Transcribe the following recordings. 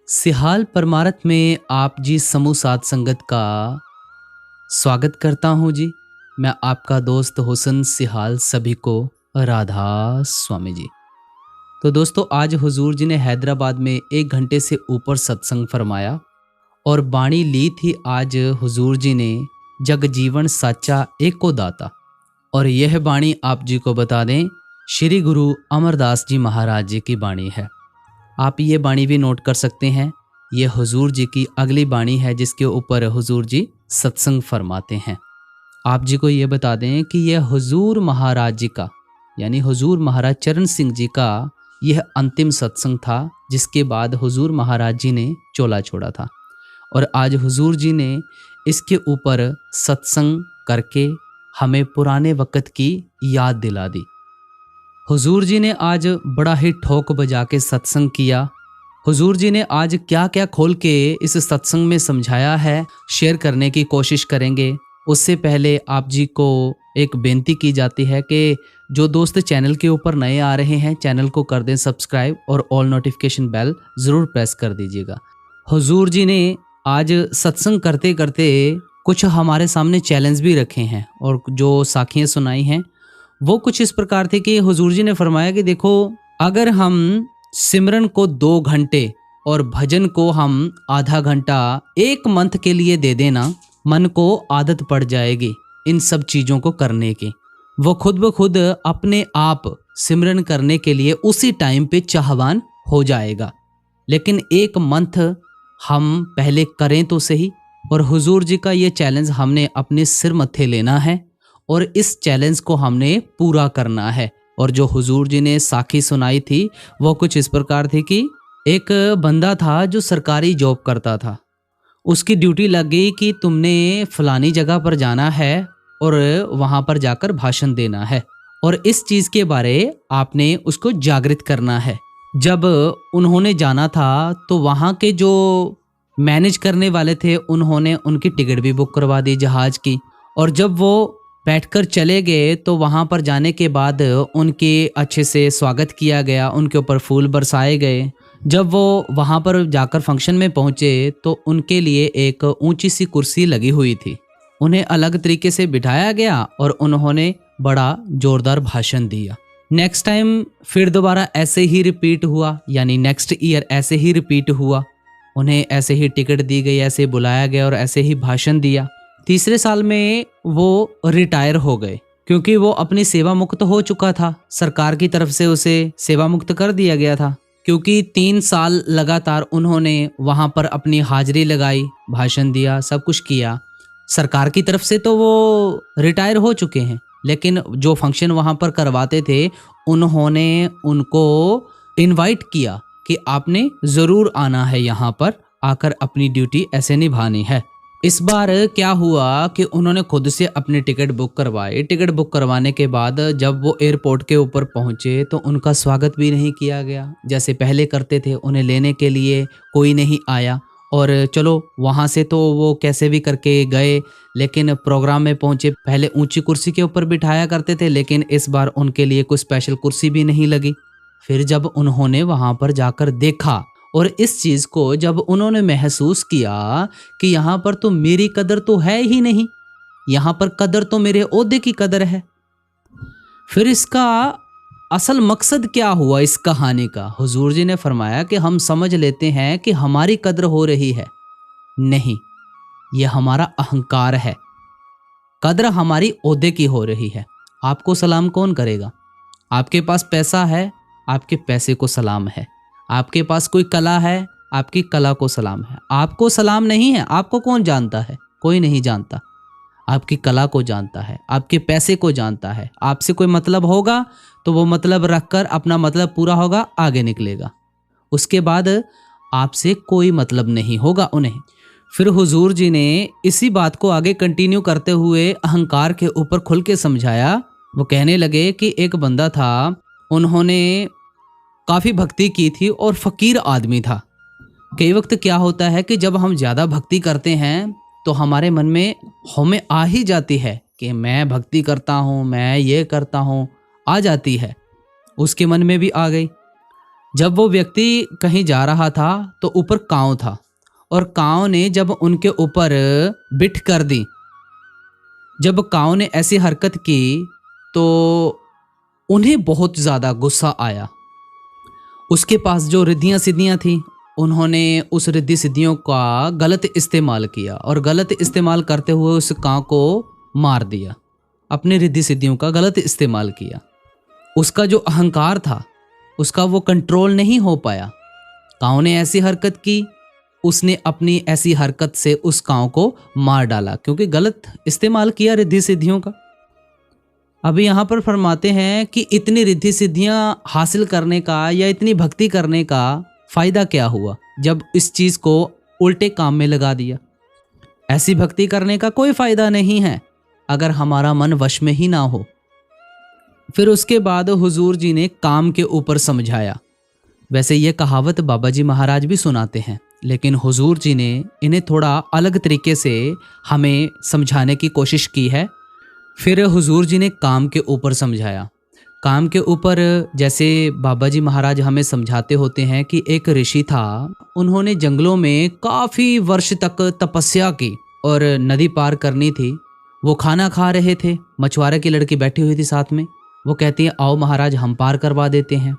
सिहाल परमारथ में आप जी समूह साध संगत का स्वागत करता हूँ जी। मैं आपका दोस्त हुसन सिहाल सभी को राधा स्वामी जी। तो दोस्तों, आज हुजूर जी ने हैदराबाद में 1 घंटे से ऊपर सत्संग फरमाया और बाणी ली थी आज हुजूर जी ने, जग जीवन साचा एको दाता। और यह बाणी आप जी को बता दें, श्री गुरु अमरदास जी महाराज जी की बाणी है। आप ये बाणी भी नोट कर सकते हैं। ये हुजूर जी की अगली बाणी है जिसके ऊपर हुजूर जी सत्संग फरमाते हैं। आप जी को ये बता दें कि यह हुजूर महाराज जी का, यानी हुजूर महाराज चरण सिंह जी का यह अंतिम सत्संग था, जिसके बाद हुजूर महाराज जी ने चोला छोड़ा था। और आज हुजूर जी ने इसके ऊपर सत्संग करके हमें पुराने वक़्त की याद दिला दी। हुजूर जी ने आज बड़ा ही ठोक बजा के सत्संग किया। हुजूर जी ने आज क्या क्या खोल के इस सत्संग में समझाया है, शेयर करने की कोशिश करेंगे। उससे पहले आप जी को एक बेनती की जाती है कि जो दोस्त चैनल के ऊपर नए आ रहे हैं, चैनल को कर दें सब्सक्राइब और ऑल नोटिफिकेशन बेल ज़रूर प्रेस कर दीजिएगा। हुजूर जी ने आज सत्संग करते करते कुछ हमारे सामने चैलेंज भी रखे हैं और जो साखियाँ सुनाई हैं वो कुछ इस प्रकार थे कि हुजूर जी ने फरमाया कि देखो, अगर हम सिमरन को 2 घंटे और भजन को हम आधा घंटा 1 मंथ के लिए दे देना, मन को आदत पड़ जाएगी इन सब चीज़ों को करने की। वो खुद ब खुद अपने आप सिमरन करने के लिए उसी टाइम पे चाहवान हो जाएगा। लेकिन 1 मंथ हम पहले करें तो सही। और हुजूर जी का ये चैलेंज हमने अपने सिर मत्थे लेना है और इस चैलेंज को हमने पूरा करना है। और जो हुजूर जी ने साखी सुनाई थी वो कुछ इस प्रकार थी कि एक बंदा था जो सरकारी जॉब करता था। उसकी ड्यूटी लग गई कि तुमने फलानी जगह पर जाना है और वहाँ पर जाकर भाषण देना है और इस चीज़ के बारे आपने उसको जागृत करना है। जब उन्होंने जाना था तो वहाँ के जो मैनेज करने वाले थे उन्होंने उनकी टिकट भी बुक करवा दी जहाज़ की। और जब वो बैठकर चले गए तो वहाँ पर जाने के बाद उनके अच्छे से स्वागत किया गया, उनके ऊपर फूल बरसाए गए। जब वो वहाँ पर जाकर फंक्शन में पहुँचे तो उनके लिए एक ऊंची सी कुर्सी लगी हुई थी। उन्हें अलग तरीके से बिठाया गया और उन्होंने बड़ा जोरदार भाषण दिया। नेक्स्ट टाइम फिर दोबारा ऐसे ही रिपीट हुआ, यानी नेक्स्ट ईयर ऐसे ही रिपीट हुआ। उन्हें ऐसे ही टिकट दी गई, ऐसे बुलाया गया और ऐसे ही भाषण दिया। तीसरे साल में वो रिटायर हो गए क्योंकि वो अपनी सेवा मुक्त हो चुका था। सरकार की तरफ से उसे सेवा मुक्त कर दिया गया था क्योंकि 3 साल लगातार उन्होंने वहाँ पर अपनी हाजिरी लगाई, भाषण दिया, सब कुछ किया। सरकार की तरफ से तो वो रिटायर हो चुके हैं, लेकिन जो फंक्शन वहाँ पर करवाते थे उन्होंने उनको इनवाइट किया कि आपने ज़रूर आना है, यहाँ पर आकर अपनी ड्यूटी ऐसे निभानी है। इस बार क्या हुआ कि उन्होंने खुद से अपनी टिकट बुक करवाई। टिकट बुक करवाने के बाद जब वो एयरपोर्ट के ऊपर पहुंचे तो उनका स्वागत भी नहीं किया गया जैसे पहले करते थे। उन्हें लेने के लिए कोई नहीं आया और चलो वहां से तो वो कैसे भी करके गए, लेकिन प्रोग्राम में पहुंचे। पहले ऊंची कुर्सी के ऊपर बिठाया करते थे, लेकिन इस बार उनके लिए कोई स्पेशल कुर्सी भी नहीं लगी। फिर जब उन्होंने वहां पर जाकर देखा और इस चीज़ को जब उन्होंने महसूस किया कि यहाँ पर तो मेरी कदर तो है ही नहीं, यहाँ पर कदर तो मेरे ओहदे की कदर है। फिर इसका असल मकसद क्या हुआ इस कहानी का? हुजूर जी ने फरमाया कि हम समझ लेते हैं कि हमारी कदर हो रही है, नहीं, ये हमारा अहंकार है। कदर हमारी ओहदे की हो रही है। आपको सलाम कौन करेगा? आपके पास पैसा है, आपके पैसे को सलाम है। आपके पास कोई कला है, आपकी कला को सलाम है। आपको सलाम नहीं है। आपको कौन जानता है? कोई नहीं जानता। आपकी कला को जानता है, आपके पैसे को जानता है। आपसे कोई मतलब होगा तो वो मतलब रखकर अपना मतलब पूरा होगा, आगे निकलेगा। उसके बाद आपसे कोई मतलब नहीं होगा उन्हें। फिर हुजूर जी ने इसी बात को आगे कंटिन्यू करते हुए अहंकार के ऊपर खुल के समझाया। वो कहने लगे कि एक बंदा था, उन्होंने काफ़ी भक्ति की थी और फ़कीर आदमी था। कई वक्त क्या होता है कि जब हम ज़्यादा भक्ति करते हैं तो हमारे मन में हमें आ ही जाती है कि मैं भक्ति करता हूँ, मैं ये करता हूँ, आ जाती है। उसके मन में भी आ गई। जब वो व्यक्ति कहीं जा रहा था तो ऊपर कांव था, और कांव ने जब उनके ऊपर बिठ कर दी, जब कांव ने ऐसी हरकत की तो उन्हें बहुत ज़्यादा गुस्सा आया। उसके पास जो रिद्धियाँ सिद्धियाँ थी, उन्होंने उस रिद्धि सिद्धियों का गलत इस्तेमाल किया और गलत इस्तेमाल करते हुए उस कांव को मार दिया। अपनी रिद्धि सिद्धियों का गलत इस्तेमाल किया। उसका जो अहंकार था उसका वो कंट्रोल नहीं हो पाया। कांव ने ऐसी हरकत की, उसने अपनी ऐसी हरकत से उस कांव को मार डाला, क्योंकि गलत इस्तेमाल किया रिद्धि सिद्धियों का। अभी यहाँ पर फरमाते हैं कि इतनी रिद्धि सिद्धियाँ हासिल करने का या इतनी भक्ति करने का फायदा क्या हुआ जब इस चीज़ को उल्टे काम में लगा दिया। ऐसी भक्ति करने का कोई फायदा नहीं है अगर हमारा मन वश में ही ना हो। फिर उसके बाद हुजूर जी ने काम के ऊपर समझाया। वैसे ये कहावत बाबा जी महाराज भी सुनाते हैं, लेकिन हुजूर जी ने इन्हें थोड़ा अलग तरीके से हमें समझाने की कोशिश की है। फिर हुजूर जी ने काम के ऊपर समझाया। काम के ऊपर जैसे बाबा जी महाराज हमें समझाते होते हैं कि एक ऋषि था, उन्होंने जंगलों में काफ़ी वर्ष तक तपस्या की और नदी पार करनी थी। वो खाना खा रहे थे, मछुआरे की लड़की बैठी हुई थी साथ में। वो कहती है आओ महाराज हम पार करवा देते हैं।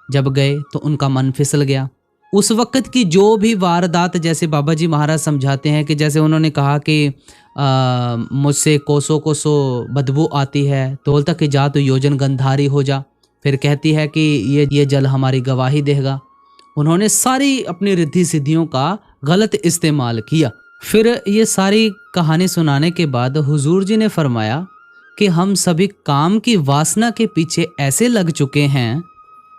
जब गए तो उनका मन फिसल गया। उस वक़्त की जो भी वारदात, जैसे बाबा जी महाराज समझाते हैं कि जैसे उन्होंने कहा कि मुझसे कोसों कोसों बदबू आती है, तो बोलता कि जा तो योजन गंधारी हो जा। फिर कहती है कि ये जल हमारी गवाही देगा। उन्होंने सारी अपनी रिद्धि सिद्धियों का गलत इस्तेमाल किया। फिर ये सारी कहानी सुनाने के बाद हुजूर जी ने फरमाया कि हम सभी काम की वासना के पीछे ऐसे लग चुके हैं,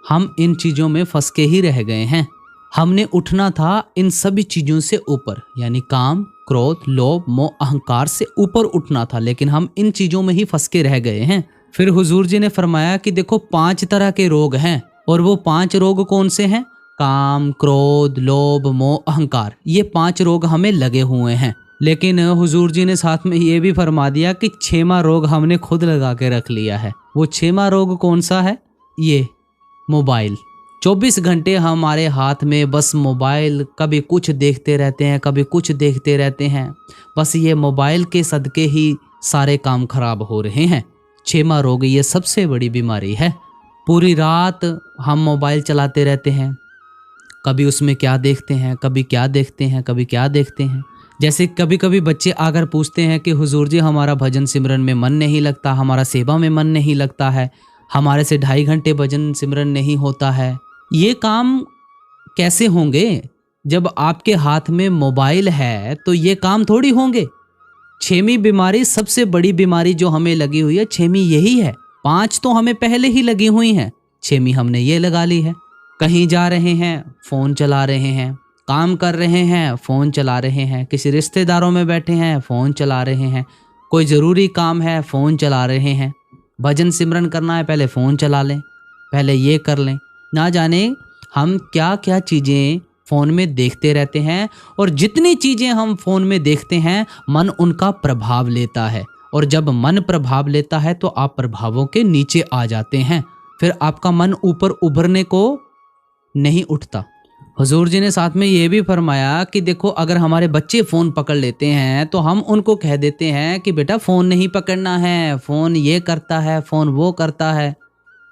हम इन चीज़ों में फंस के ही रह गए हैं। हमने उठना था इन सभी चीज़ों से ऊपर, यानी काम, क्रोध, लोभ, मोह, अहंकार से ऊपर उठना था, लेकिन हम इन चीज़ों में ही फंस के रह गए हैं। फिर हुजूर जी ने फरमाया कि देखो 5 तरह के रोग हैं, और वो 5 रोग कौन से हैं? काम, क्रोध, लोभ, मोह, अहंकार। ये 5 रोग हमें लगे हुए हैं। लेकिन हुजूर जी ने साथ में ये भी फरमा दिया कि 6वां रोग हमने खुद लगा के रख लिया है। वो 6वां रोग कौन सा है? ये मोबाइल। 24 घंटे हमारे हाथ में बस मोबाइल, कभी कुछ देखते रहते हैं, कभी कुछ देखते रहते हैं। बस ये मोबाइल के सदके ही सारे काम खराब हो रहे हैं। 6वां रोग ये सबसे बड़ी बीमारी है। पूरी रात हम मोबाइल चलाते रहते हैं, कभी उसमें क्या देखते हैं, कभी क्या देखते हैं, कभी क्या देखते हैं। जैसे कभी कभी बच्चे आकर पूछते हैं कि हुजूर जी हमारा भजन सिमरन में मन नहीं लगता, हमारा सेवा में मन नहीं लगता है, हमारे से 2.5 घंटे भजन सिमरन नहीं होता है। ये काम कैसे होंगे? जब आपके हाथ में मोबाइल है तो ये काम थोड़ी होंगे। 6वीं बीमारी, सबसे बड़ी बीमारी जो हमें लगी हुई है, 6वीं यही है। 5 तो हमें पहले ही लगी हुई हैं, 6वीं हमने ये लगा ली है। कहीं जा रहे हैं, फ़ोन चला रहे हैं, काम कर रहे हैं, फ़ोन चला रहे हैं, किसी रिश्तेदारों में बैठे हैं, फ़ोन चला रहे हैं, कोई ज़रूरी काम है, फ़ोन चला रहे हैं, भजन सिमरन करना है, पहले फ़ोन चला लें, पहले ये कर लें। ना जाने हम क्या क्या चीज़ें फ़ोन में देखते रहते हैं, और जितनी चीज़ें हम फ़ोन में देखते हैं मन उनका प्रभाव लेता है, और जब मन प्रभाव लेता है तो आप प्रभावों के नीचे आ जाते हैं। फिर आपका मन ऊपर उभरने को नहीं उठता। हुजूर जी ने साथ में ये भी फरमाया कि देखो अगर हमारे बच्चे फ़ोन पकड़ लेते हैं तो हम उनको कह देते हैं कि बेटा फ़ोन नहीं पकड़ना है, फ़ोन ये करता है, फ़ोन वो करता है।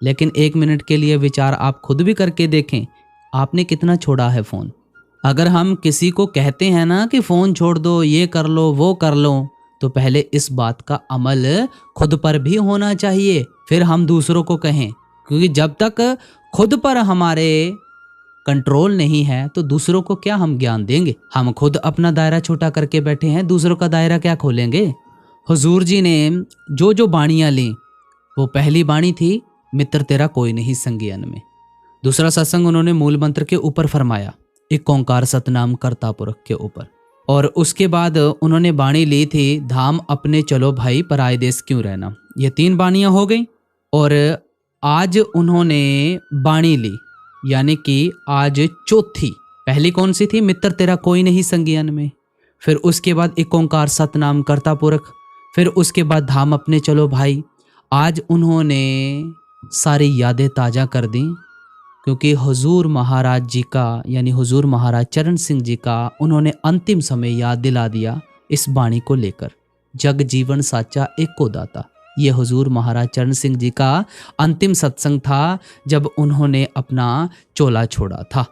लेकिन 1 मिनट के लिए विचार आप खुद भी करके देखें, आपने कितना छोड़ा है फ़ोन। अगर हम किसी को कहते हैं ना कि फ़ोन छोड़ दो, ये कर लो, वो कर लो, तो पहले इस बात का अमल खुद पर भी होना चाहिए, फिर हम दूसरों को कहें। क्योंकि जब तक खुद पर हमारे कंट्रोल नहीं है तो दूसरों को क्या हम ज्ञान देंगे। हम खुद अपना दायरा छोटा करके बैठे हैं, दूसरों का दायरा क्या खोलेंगे। हुजूर जी ने जो जो बाणियाँ ली, वो पहली बाणी थी मित्र तेरा कोई नहीं संगियन में। दूसरा सत्संग उन्होंने मूल मंत्र के ऊपर फरमाया, एक ओंकार सतनाम करता पुरख के ऊपर। और उसके बाद उन्होंने बाणी ली थी धाम अपने चलो भाई पराए देश क्यों रहना। ये 3 बाणियाँ हो गई। और आज उन्होंने बाणी ली, यानी कि आज चौथी। पहली कौन सी थी? मित्र तेरा कोई नहीं संगियन में। फिर उसके बाद एक ओंकार सतनाम करता पुरख। फिर उसके बाद धाम अपने चलो भाई। आज उन्होंने सारी यादें ताज़ा कर दी क्योंकि हुजूर महाराज जी का यानी हुजूर महाराज चरण सिंह जी का उन्होंने अंतिम समय याद दिला दिया इस वाणी को लेकर, जग जीवन साचा एको दाता। ये हुजूर महाराज चरण सिंह जी का अंतिम सत्संग था जब उन्होंने अपना चोला छोड़ा था।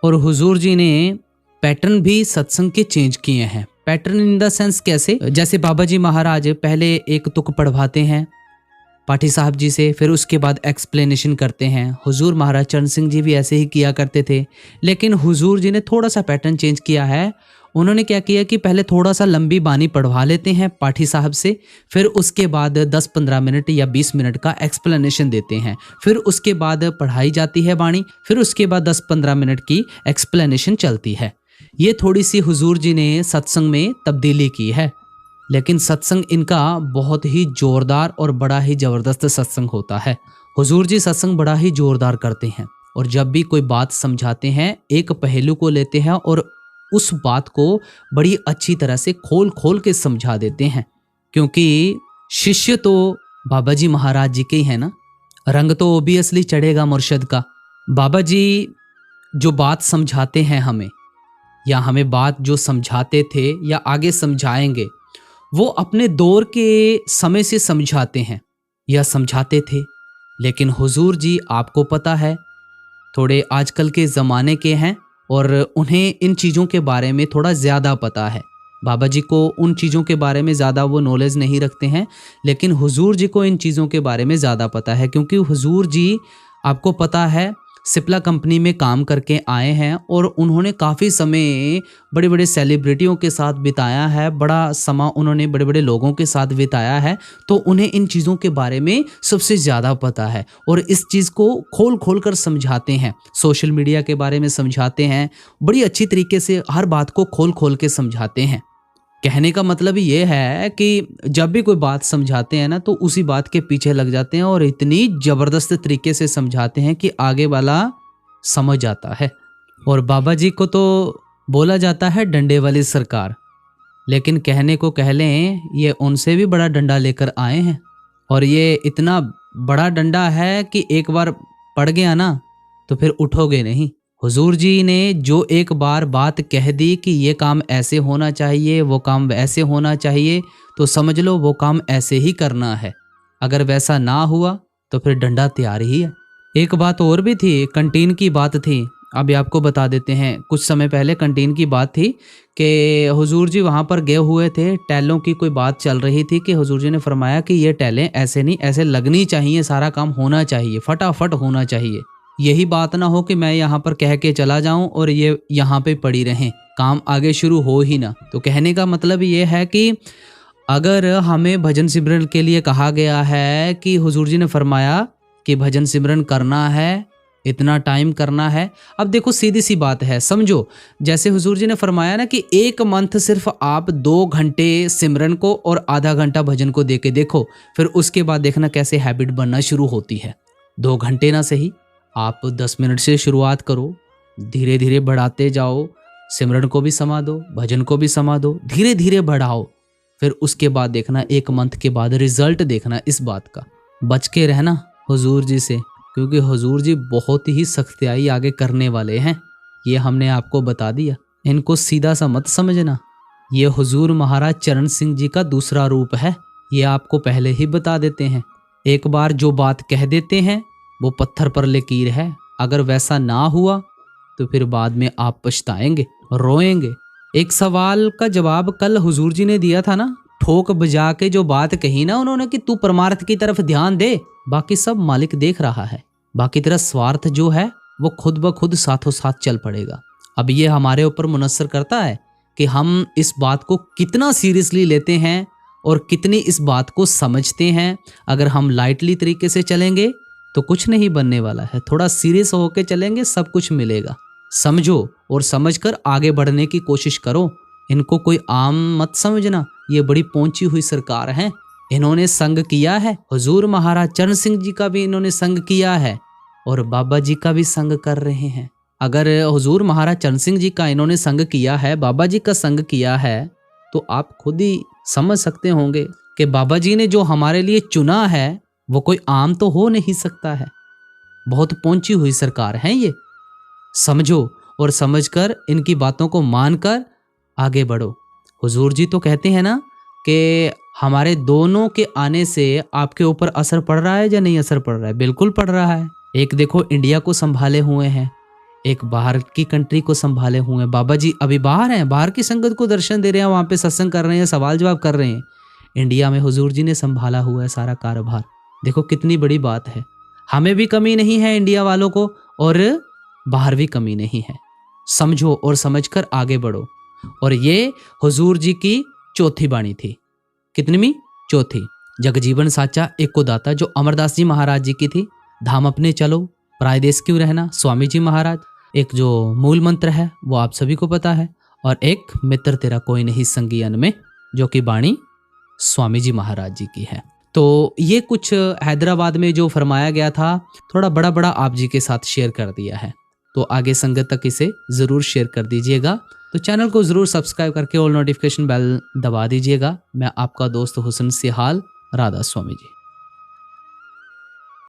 और हुजूर जी ने पैटर्न भी सत्संग के चेंज किए हैं। पैटर्न इन द सेंस कैसे, जैसे बाबा जी महाराज पहले एक तुक पढ़वाते हैं पाठी साहब जी से, फिर उसके बाद एक्सप्लेनेशन करते हैं। हुजूर महाराज चरण सिंह जी भी ऐसे ही किया करते थे, लेकिन हुजूर जी ने थोड़ा सा पैटर्न चेंज किया है। उन्होंने क्या किया कि पहले थोड़ा सा लंबी बानी पढ़वा लेते हैं पाठी साहब से, फिर उसके बाद 10-15 मिनट या 20 मिनट का एक्सप्लेनेशन देते हैं, फिर उसके बाद पढ़ाई जाती है बानी, फिर उसके बाद 10-15 मिनट की एक्सप्लेनेशन चलती है। ये थोड़ी सी हुजूर जी ने सत्संग में तब्दीली की है, लेकिन सत्संग इनका बहुत ही जोरदार और बड़ा ही जबरदस्त सत्संग होता है। हुजूर जी सत्संग बड़ा ही जोरदार करते हैं, और जब भी कोई बात समझाते हैं एक पहलू को लेते हैं और उस बात को बड़ी अच्छी तरह से खोल खोल के समझा देते हैं, क्योंकि शिष्य तो बाबा जी महाराज जी के ही है ना, रंग तो ओबियसली चढ़ेगा मुर्शद का। बाबा जी जो बात समझाते हैं हमें, या हमें बात जो समझाते थे या आगे समझाएंगे, वो अपने दौर के समय से समझाते हैं या समझाते थे। लेकिन हुजूर जी आपको पता है थोड़े आजकल के ज़माने के हैं और उन्हें इन चीज़ों के बारे में थोड़ा ज़्यादा पता है। बाबा जी को उन चीज़ों के बारे में ज़्यादा वो नॉलेज नहीं रखते हैं, लेकिन हुजूर जी को इन चीज़ों के बारे में ज़्यादा पता है, क्योंकि हुजूर जी आपको पता है सिप्ला कंपनी में काम करके आए हैं और उन्होंने काफ़ी समय बड़े बड़े सेलिब्रिटियों के साथ बिताया है, बड़ा समय उन्होंने बड़े बड़े लोगों के साथ बिताया है, तो उन्हें इन चीज़ों के बारे में सबसे ज़्यादा पता है और इस चीज़ को खोल खोल कर समझाते हैं। सोशल मीडिया के बारे में समझाते हैं, बड़ी अच्छी तरीके से हर बात को खोल खोल के समझाते हैं। कहने का मतलब ये है कि जब भी कोई बात समझाते हैं ना, तो उसी बात के पीछे लग जाते हैं और इतनी ज़बरदस्त तरीके से समझाते हैं कि आगे वाला समझ जाता है। और बाबा जी को तो बोला जाता है डंडे वाली सरकार, लेकिन कहने को कह लें ये उनसे भी बड़ा डंडा लेकर आए हैं, और ये इतना बड़ा डंडा है कि एक बार पड़ गया ना तो फिर उठोगे नहीं। हुजूर जी ने जो एक बार बात कह दी कि ये काम ऐसे होना चाहिए, वो काम वैसे होना चाहिए, तो समझ लो वो काम ऐसे ही करना है। अगर वैसा ना हुआ तो फिर डंडा तैयार ही है। एक बात और भी थी, कंटीन की बात थी, अभी आपको बता देते हैं। कुछ समय पहले कंटीन की बात थी कि हुजूर जी वहाँ पर गए हुए थे, टैलों की कोई बात चल रही थी कि हुजूर जी ने फरमाया कि ये टैलें ऐसे नहीं, ऐसे लगनी चाहिए, सारा काम होना चाहिए, फटाफट होना चाहिए। यही बात ना हो कि मैं यहाँ पर कह के चला जाऊं और ये यहाँ पे पड़ी रहें, काम आगे शुरू हो ही ना। तो कहने का मतलब ये है कि अगर हमें भजन सिमरन के लिए कहा गया है कि हुजूर जी ने फरमाया कि भजन सिमरन करना है, इतना टाइम करना है। अब देखो सीधी सी बात है, समझो जैसे हुजूर जी ने फरमाया ना कि एक मंथ सिर्फ आप 2 घंटे सिमरन को और आधा घंटा भजन को दे के देखो, फिर उसके बाद देखना कैसे हैबिट बनना शुरू होती है। 2 घंटे ना सही, आप 10 मिनट से शुरुआत करो, धीरे धीरे बढ़ाते जाओ, सिमरन को भी समा दो, भजन को भी समा दो, धीरे धीरे बढ़ाओ। फिर उसके बाद देखना 1 मंथ के बाद रिजल्ट देखना इस बात का। बच के रहना हुजूर जी से, क्योंकि हुजूर जी बहुत ही सख्तियाई आगे करने वाले हैं, ये हमने आपको बता दिया। इनको सीधा सा मत समझना, ये हुजूर महाराज चरण सिंह जी का दूसरा रूप है, ये आपको पहले ही बता देते हैं। एक बार जो बात कह देते हैं वो पत्थर पर लकीर है, अगर वैसा ना हुआ तो फिर बाद में आप पछताएंगे, रोएंगे। एक सवाल का जवाब कल हुजूर जी ने दिया था ना, ठोक बजा के जो बात कही ना उन्होंने कि तू परमार्थ की तरफ ध्यान दे, बाकी सब मालिक देख रहा है, बाकी तेरा स्वार्थ जो है वो खुद ब खुद साथों साथ चल पड़ेगा। अब ये हमारे ऊपर मुनस्सर करता है कि हम इस बात को कितना सीरियसली लेते हैं और कितनी इस बात को समझते हैं। अगर हम लाइटली तरीके से चलेंगे तो कुछ नहीं बनने वाला है, थोड़ा सीरियस होकर चलेंगे सब कुछ मिलेगा। समझो और समझकर आगे बढ़ने की कोशिश करो। इनको कोई आम मत समझना, ये बड़ी पहुंची हुई सरकार है, इन्होंने संग किया है, हुजूर महाराज चरण सिंह जी का भी इन्होंने संग किया है और बाबा जी का भी संग कर रहे हैं। अगर हुजूर महाराज चरण सिंह जी का इन्होंने संग किया है, बाबा जी का संग किया है, तो आप खुद ही समझ सकते होंगे कि बाबा जी ने जो हमारे लिए चुना है वो कोई आम तो हो नहीं सकता है। बहुत पहुंची हुई सरकार है ये। समझो और समझकर इनकी बातों को मानकर आगे बढ़ो। हुजूर जी तो कहते हैं ना कि हमारे दोनों के आने से आपके ऊपर असर पड़ रहा है या नहीं असर पड़ रहा है? बिल्कुल पड़ रहा है। एक देखो इंडिया को संभाले हुए हैं, एक बाहर की कंट्री को संभाले हुए हैं। बाबा जी अभी बाहर हैं, बाहर की संगत को दर्शन दे रहे हैं, वहां पे सत्संग कर रहे हैं, सवाल जवाब कर रहे हैं। इंडिया में हुजूर जी ने संभाला हुआ है सारा कारोबार। देखो कितनी बड़ी बात है। हमें भी कमी नहीं है इंडिया वालों को, और बाहर भी कमी नहीं है। समझो और समझकर आगे बढ़ो। और ये हुजूर जी की चौथी बाणी थी। कितनीवीं? चौथी। जगजीवन साचा एको दाता, जो अमरदास जी महाराज जी की थी। धाम अपने चलो, पराय देश क्यों रहना, स्वामी जी महाराज। एक जो मूल मंत्र है वो आप सभी को पता है, और एक मित्र तेरा कोई नहीं संगियन में, जो कि बाणी स्वामी जी महाराज जी की है। तो ये कुछ हैदराबाद में जो फरमाया गया था, थोड़ा बड़ा बड़ा आप जी के साथ शेयर कर दिया है, तो आगे संगत तक इसे ज़रूर शेयर कर दीजिएगा। तो चैनल को ज़रूर सब्सक्राइब करके ऑल नोटिफिकेशन बेल दबा दीजिएगा। मैं आपका दोस्त हुसन सिहाल, राधा स्वामी जी।